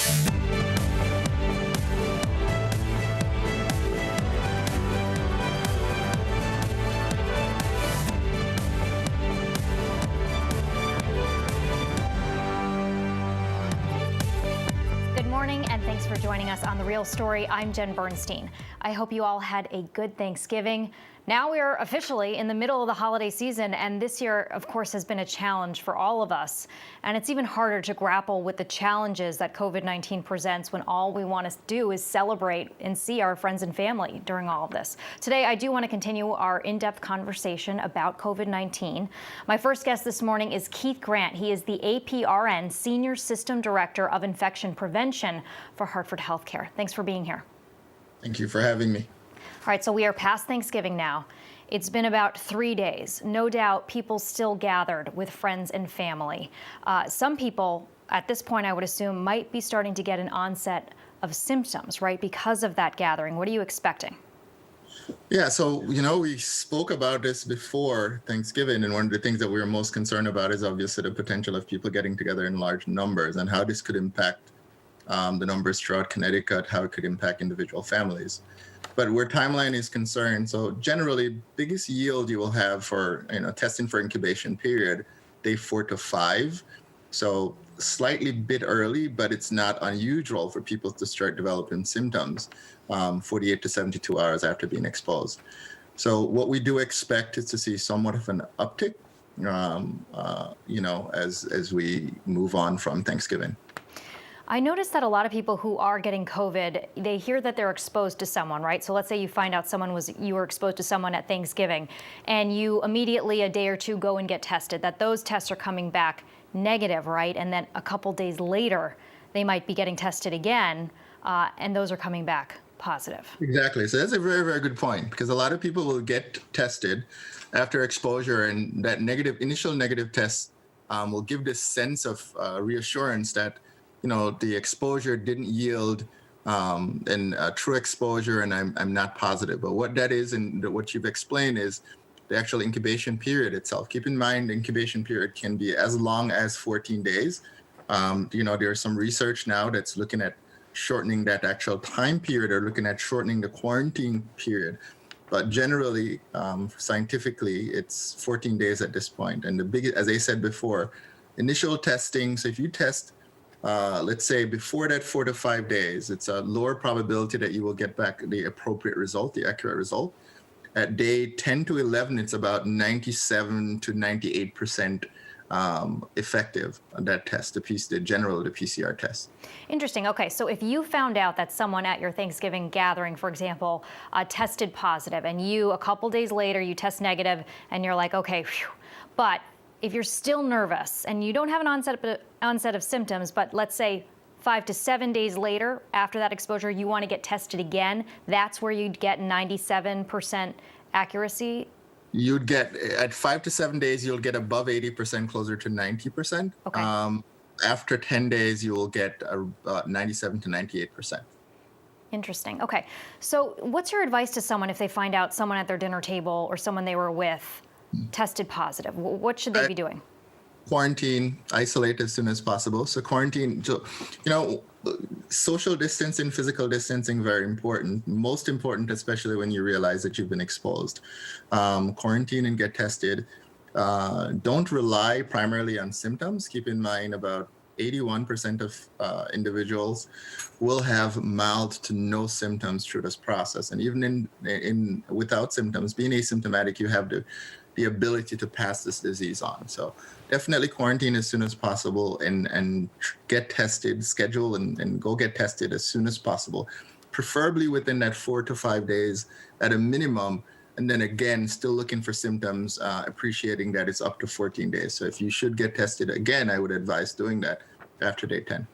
Good morning, and thanks for joining us on The Real Story. I'm Jenn Bernstein. I hope you all had a good Thanksgiving. Now we're officially in the middle of the holiday season, and this year, of course, has been a challenge for all of us. And it's even harder to grapple with the challenges that COVID-19 presents when all we want to do is celebrate and see our friends and family during all of this. Today, I do want to continue our in-depth conversation about COVID-19. My first guest this morning is Keith Grant. He is the APRN Senior System Director of Infection Prevention for Hartford Healthcare. Thanks for being here. Thank you for having me. All right, so we are past Thanksgiving now. It's been about 3 days. No doubt people still gathered with friends and family. Some people at this point, I would assume, might be starting to get an onset of symptoms, right, because of that gathering. What are you expecting? Yeah, so, we spoke about this before Thanksgiving, and one of the things that we were most concerned about is obviously the potential of people getting together in large numbers and how this could impact the numbers throughout Connecticut, how it could impact individual families. But where timeline is concerned, so generally, biggest yield you will have for testing for incubation period, day 4 to 5. So slightly bit early, but it's not unusual for people to start developing symptoms 48 to 72 hours after being exposed. So what we do expect is to see somewhat of an uptick, as we move on from Thanksgiving. I noticed that a lot of people who are getting COVID, they hear that they're exposed to someone, right? So let's say you find out you were exposed to someone at Thanksgiving, and you immediately, a day or two, go and get tested, that those tests are coming back negative, right? And then a couple days later, they might be getting tested again, and those are coming back positive. Exactly. So that's a very, very good point, because a lot of people will get tested after exposure, and that initial negative test will give this sense of reassurance that the exposure didn't yield a true exposure, and I'm not positive. But what that is, and what you've explained, is the actual incubation period itself. Keep in mind, the incubation period can be as long as 14 days. There's some research now that's looking at shortening that actual time period, or looking at shortening the quarantine period. But generally, scientifically, it's 14 days at this point. And the biggest, as I said before, initial testing. So if you test, let's say before that 4 to 5 days, it's a lower probability that you will get back the appropriate result, the accurate result. At day 10 to 11, it's about 97 to 98% effective on that test, the PCR test. Interesting. Okay, so if you found out that someone at your Thanksgiving gathering, for example, tested positive, and you, a couple days later, you test negative, and you're like, okay, phew. But if you're still nervous and you don't have an onset of symptoms, but let's say 5 to 7 days later, after that exposure, you want to get tested again, that's where you'd get 97% accuracy? You'd get, at 5 to 7 days, you'll get above 80%, closer to 90%. Okay. After 10 days, you will get 97 to 98%. Interesting. Okay. So what's your advice to someone if they find out someone at their dinner table or someone they were with tested positive? What should they be doing? Quarantine, isolate as soon as possible. So quarantine, social distancing, physical distancing, very important. Most important, especially when you realize that you've been exposed. Quarantine and get tested. Don't rely primarily on symptoms. Keep in mind about 81% of individuals will have mild to no symptoms through this process. And even in without symptoms, being asymptomatic, you have the ability to pass this disease on. So definitely quarantine as soon as possible, and get tested, schedule and go get tested as soon as possible, preferably within that 4 to 5 days at a minimum. And then again, still looking for symptoms, appreciating that it's up to 14 days. So if you should get tested again, I would advise doing that after day 10.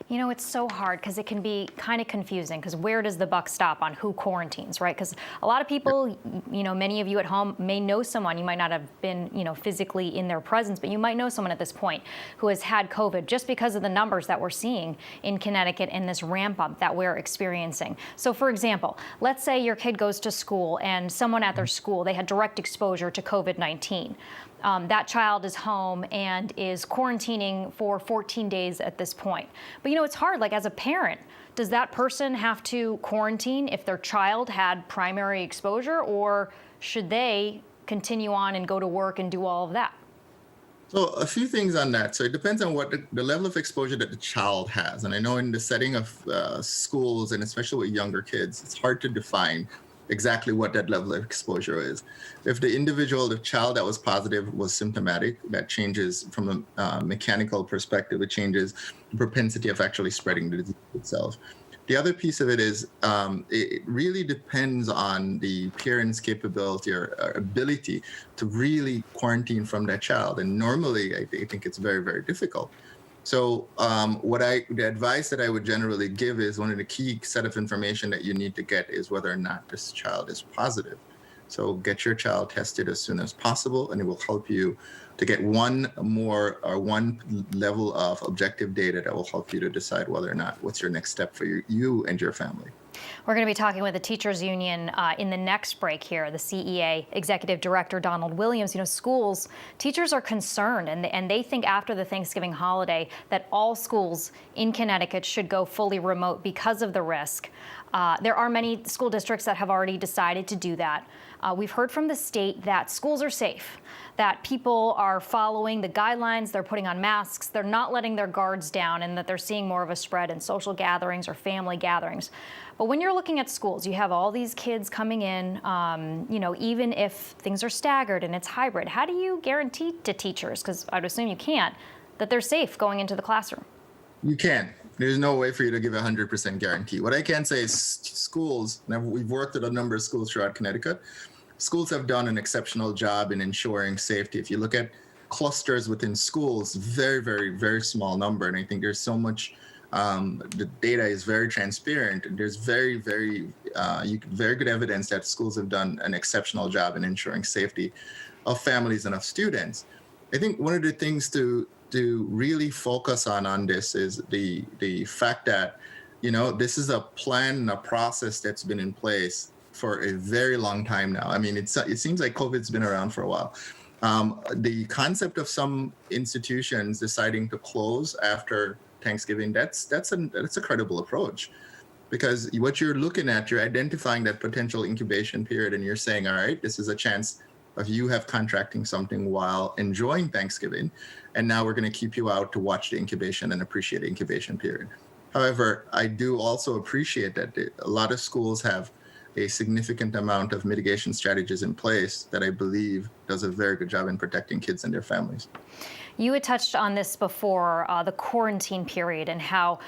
You know, it's so hard because it can be kind of confusing, because where does the buck stop on who quarantines, right? Because a lot of people, many of you at home may know someone. You might not have been, physically in their presence, but you might know someone at this point who has had COVID, just because of the numbers that we're seeing in Connecticut and this ramp up that we're experiencing. So for example, let's say your kid goes to school and someone at their school, they had direct exposure to COVID-19. that child is home and is quarantining for 14 days at this point. But it's hard, like as a parent, does that person have to quarantine if their child had primary exposure, or should they continue on and go to work and do all of that? So a few things on that. So it depends on what the level of exposure that the child has. And I know in the setting of schools, and especially with younger kids, it's hard to define exactly what that level of exposure is. If the child that was positive was symptomatic, that changes from a mechanical perspective, it changes the propensity of actually spreading the disease itself. The other piece of it is it really depends on the parent's capability or ability to really quarantine from that child. And normally, I think it's very, very difficult. So the advice that I would generally give is one of the key set of information that you need to get is whether or not this child is positive. So get your child tested as soon as possible, and it will help you to get one level of objective data that will help you to decide whether or not what's your next step for you and your family. We're going to be talking with the teachers union in the next break here, the CEA Executive Director Donald Williams. Teachers are concerned, and they think after the Thanksgiving holiday that all schools in Connecticut should go fully remote because of the risk. There are many school districts that have already decided to do that. We've heard from the state that schools are safe, that people are following the guidelines, they're putting on masks, they're not letting their guards down, and that they're seeing more of a spread in social gatherings or family gatherings. But when you're looking at schools, you have all these kids coming in, even if things are staggered and it's hybrid, how do you guarantee to teachers, because I'd assume you can't, that they're safe going into the classroom? You can. There's no way for you to give a 100% guarantee. What I can say is schools, and we've worked at a number of schools throughout Connecticut, schools have done an exceptional job in ensuring safety. If you look at clusters within schools, very, very, very small number. And I think there's so much, the data is very transparent. There's very, very good evidence that schools have done an exceptional job in ensuring safety of families and of students. I think one of the things to really focus on this is the fact that, this is a plan and a process that's been in place for a very long time now. I mean, it seems like COVID's been around for a while. The concept of some institutions deciding to close after Thanksgiving, that's a credible approach, because what you're looking at, you're identifying that potential incubation period, and you're saying, all right, this is a chance of you have contracting something while enjoying Thanksgiving, and now we're going to keep you out to watch the incubation and appreciate the incubation period. However, I do also appreciate that a lot of schools have a significant amount of mitigation strategies in place that I believe does a very good job in protecting kids and their families. You had touched on this before, the quarantine period, and how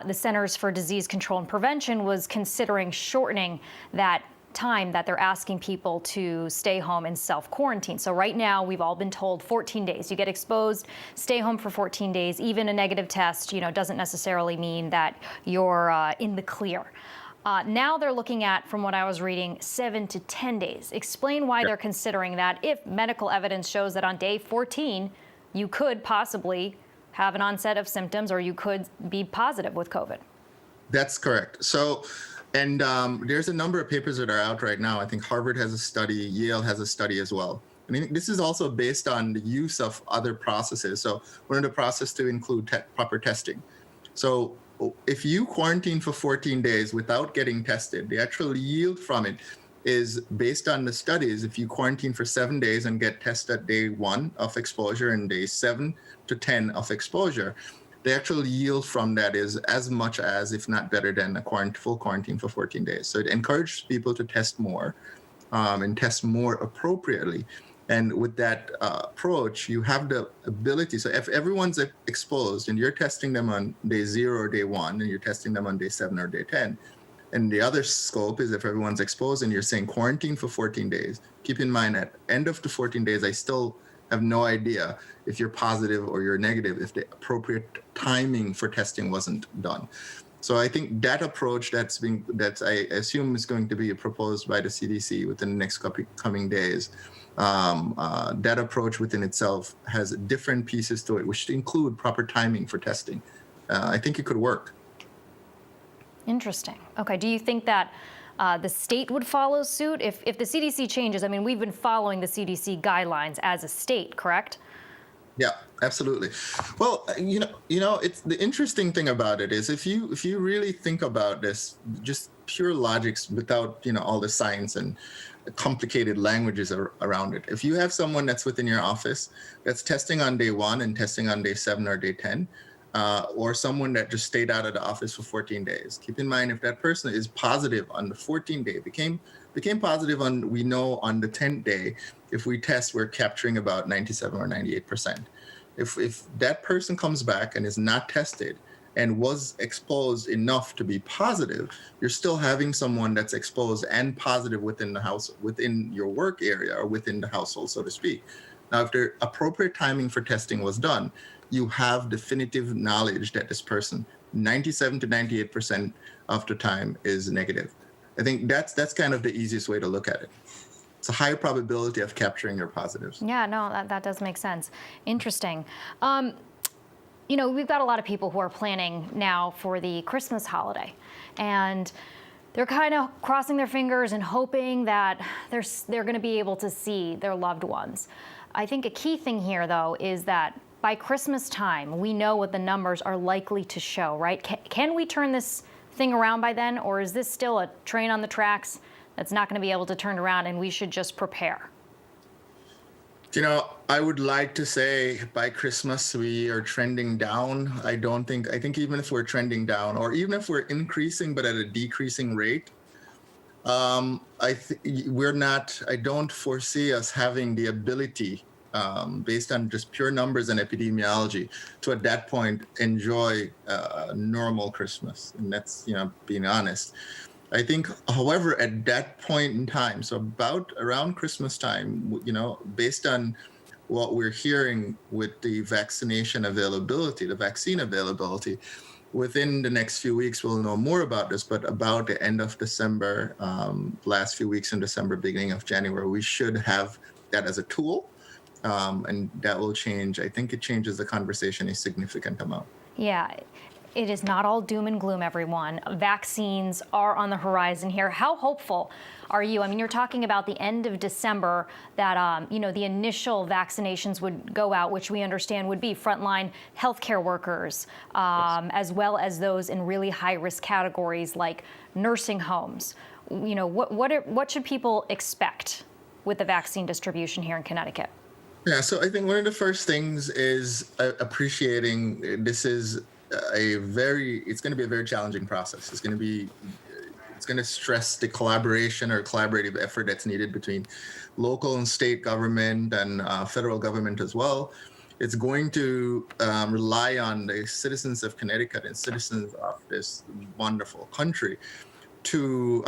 the Centers for Disease Control and Prevention was considering shortening that time that they're asking people to stay home and self-quarantine. So right now, we've all been told 14 days. You get exposed, stay home for 14 days. Even a negative test, doesn't necessarily mean that you're in the clear. Now they're looking at, from what I was reading, 7 to 10 days. Explain why they're considering that if medical evidence shows that on day 14, you could possibly have an onset of symptoms, or you could be positive with COVID. That's correct. So, and there's a number of papers that are out right now. I think Harvard has a study, Yale has a study as well. I mean, this is also based on the use of other processes. So one of the processes to include proper testing. So if you quarantine for 14 days without getting tested, the actual yield from it is based on the studies. If you quarantine for 7 days and get tested day 1 of exposure and day 7 to 10 of exposure, the actual yield from that is as much as, if not better than, a full quarantine for 14 days. So it encourages people to test more and test more appropriately. And with that approach, you have the ability. So if everyone's exposed and you're testing them on day 0 or day 1, and you're testing them on day 7 or day 10, and the other scope is if everyone's exposed and you're saying quarantine for 14 days, keep in mind at end of the 14 days, I still have no idea if you're positive or you're negative, if the appropriate timing for testing wasn't done. So I think that approach that I assume is going to be proposed by the CDC within the next coming days, that approach within itself has different pieces to it, which include proper timing for testing. I think it could work. Interesting. Okay. Do you think that the state would follow suit? If the CDC changes, I mean, we've been following the CDC guidelines as a state, correct? Yeah, absolutely. Well, it's the interesting thing about it is if you really think about this, just pure logics without all the science and complicated languages around it. If you have someone that's within your office that's testing on day 1 and testing on day 7 or day 10, or someone that just stayed out of the office for 14 days, keep in mind if that person is positive on the 14th day, became positive on the 10th day, if we test, we're capturing about 97 or 98%. If that person comes back and is not tested and was exposed enough to be positive, you're still having someone that's exposed and positive within the house, within your work area or within the household, so to speak. Now, if the appropriate timing for testing was done, you have definitive knowledge that this person, 97 to 98% of the time, is negative. I think that's kind of the easiest way to look at it. It's a higher probability of capturing your positives. Yeah, no, that does make sense. Interesting. We've got a lot of people who are planning now for the Christmas holiday, and they're kind of crossing their fingers and hoping that they're going to be able to see their loved ones. I think a key thing here, though, is that by Christmas time, we know what the numbers are likely to show, right? Can we turn this thing around by then, or is this still a train on the tracks that's not going to be able to turn around and we should just prepare? I would like to say by Christmas we are trending down. I think even if we're trending down, or even if we're increasing but at a decreasing rate, I don't foresee us having the ability, based on just pure numbers and epidemiology, to at that point enjoy a normal Christmas. And that's, being honest. I think, however, at that point in time, so about around Christmas time, based on what we're hearing with the vaccination availability, the vaccine availability, within the next few weeks, we'll know more about this, but about the end of December, last few weeks in December, beginning of January, we should have that as a tool, and that will change. I think it changes the conversation a significant amount. Yeah. It is not all doom and gloom, everyone. Vaccines are on the horizon here. How hopeful are you? I mean, you're talking about the end of December that, the initial vaccinations would go out, which we understand would be frontline healthcare workers, Yes. as well as those in really high-risk categories like nursing homes. What should people expect with the vaccine distribution here in Connecticut? Yeah, so I think one of the first things is appreciating this is it's going to be a very challenging process. It's going to stress the collaboration or collaborative effort that's needed between local and state government and federal government as well. It's going to rely on the citizens of Connecticut and citizens of this wonderful country to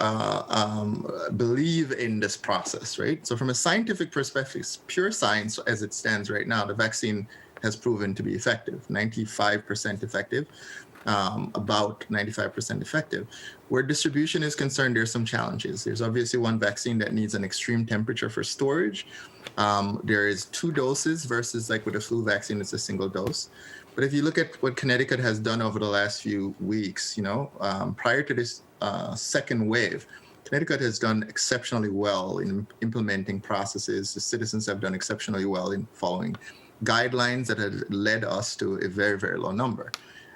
believe in this process, right? So from a scientific perspective, pure science as it stands right now, the vaccine has proven to be effective, 95% effective, about 95% effective. Where distribution is concerned, there's some challenges. There's obviously one vaccine that needs an extreme temperature for storage. There is 2 doses versus like with a flu vaccine, it's a single dose. But if you look at what Connecticut has done over the last few weeks, prior to this second wave, Connecticut has done exceptionally well in implementing processes. The citizens have done exceptionally well in following guidelines that have led us to a very, very low number.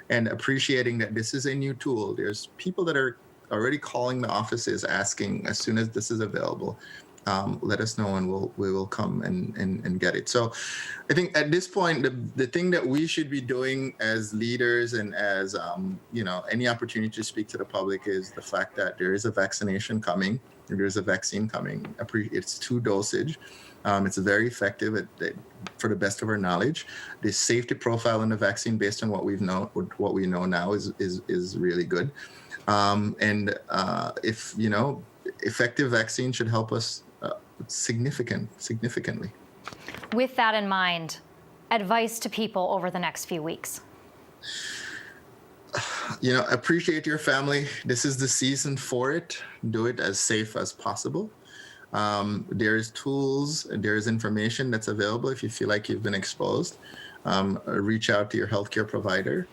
And appreciating that this is a new tool. There's people that are already calling the offices asking, as soon as this is available, let us know and we will come and get it. So I think at this point, the thing that we should be doing as leaders and as, any opportunity to speak to the public is the fact that there is a vaccination coming, there's a vaccine coming. It's 2 dosage. It's very effective for the best of our knowledge. The safety profile in the vaccine, based on what we know now, is really good. Effective vaccine should help us significantly. With that in mind, advice to people over the next few weeks. Appreciate your family. This is the season for it. Do it as safe as possible. There's tools, there's information that's available if you feel like you've been exposed. Reach out to your healthcare provider,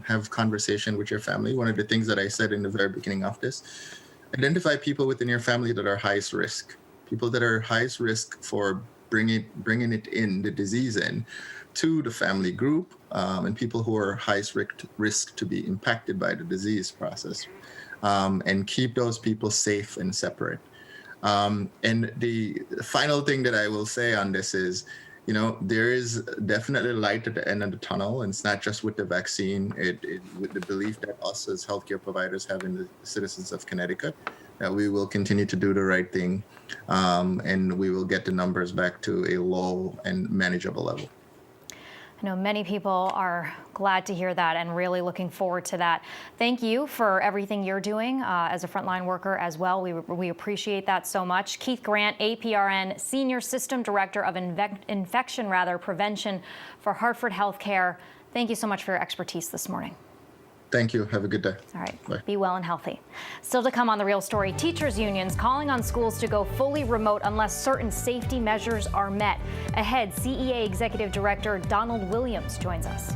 have conversation with your family. One of the things that I said in the very beginning of this, identify people within your family that are highest risk, people that are highest risk for bringing the disease in to the family group, and people who are highest risk to be impacted by the disease process, and keep those people safe and separate. And the final thing that I will say on this is, there is definitely light at the end of the tunnel, and it's not just with the vaccine. With the belief that us as healthcare providers have in the citizens of Connecticut, that we will continue to do the right thing, and we will get the numbers back to a low and manageable level. I know many people are glad to hear that and really looking forward to that. Thank you for everything you're doing as a frontline worker as well. We appreciate that so much. Keith Grant, APRN Senior System Director of Infection Prevention for Hartford Healthcare. Thank you so much for your expertise this morning. Thank you. Have a good day. All right. Bye. Be well and healthy. Still to come on The Real Story, teachers' unions calling on schools to go fully remote unless certain safety measures are met. Ahead, CEA Executive Director Donald Williams joins us.